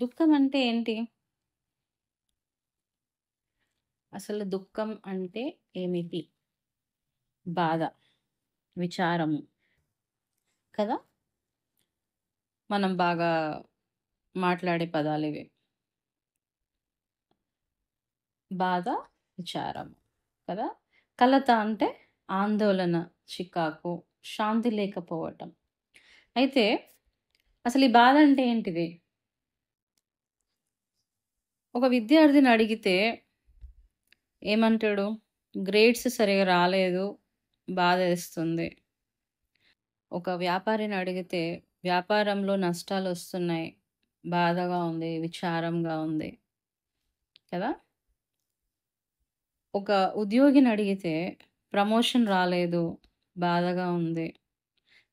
దుఃఖం అంటే ఏంటి? అసలు దుఃఖం అంటే ఏమిటి? బాధ, విచారము కదా! మనం బాగా మాట్లాడే పదాలివి. బాధ, విచారము కదా! కలత అంటే ఆందోళన, చికాకు, శాంతి లేకపోవటం. అయితే అసలు ఈ బాధ అంటే ఏంటిది? ఒక విద్యార్థిని అడిగితే ఏమంటాడు? గ్రేడ్స్ సరిగ్గా రాలేదు. బాధేస్తుంది. ఒక వ్యాపారిని అడిగితే వ్యాపారంలో నష్టాలొస్తున్నాయి. బాధగా ఉంది, విచారంగా ఉంది కదా! ఒక ఉద్యోగిని అడిగితే ప్రమోషన్ రాలేదు, బాధగా ఉంది.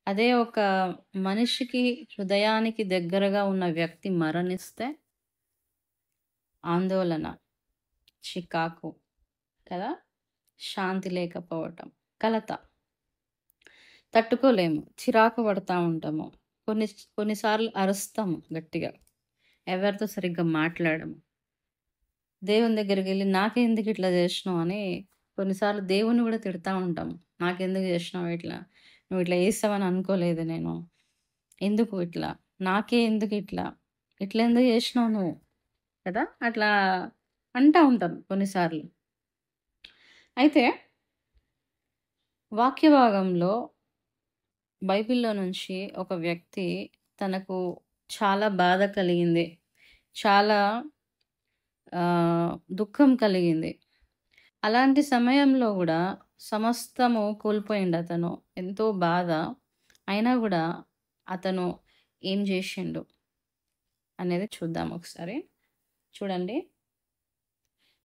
అదే ఒక మనిషికి హృదయానికి దగ్గరగా ఉన్న వ్యక్తి మరణిస్తే ఆందోళన, చికాకు కదా! శాంతి లేకపోవటం, కలత. తట్టుకోలేము. చిరాకు పడతా ఉంటాము. కొన్ని కొన్నిసార్లు అరుస్తాము గట్టిగా. ఎవరితో సరిగ్గా మాట్లాడము. దేవుని దగ్గరికెళ్ళి నాకెందుకు ఇట్లా జేసినావు అని కొన్నిసార్లు దేవుడిని గూడా తిడతా ఉంటాం. నాకెందుకు జేసినావు ఇట్లా? నువ్వు ఇట్లా జేస్తావని అనుకోలేదు నేను. ఎందుకు ఇట్లా? నాకే ఎందుకు ఇట్లా? ఇట్లా ఎందుకు జేసినావు నువ్వు? కదా! అట్లా అంటా ఉంటాం కొన్నిసార్లు. అయితే వాక్య భాగంలో బైబిల్‌లో నుంచి ఒక వ్యక్తి తనకు చాలా బాధ కలిగింది. చాలా దుఃఖం కలిగింది. అలాంటి సమయంలో గూడా సమస్తము కోల్పోయిండతను. ఎంతో బాధ. అయినా గూడా అతను ఏం జేషిండు అనేది చూద్దాం ఒకసారి. చూడండి.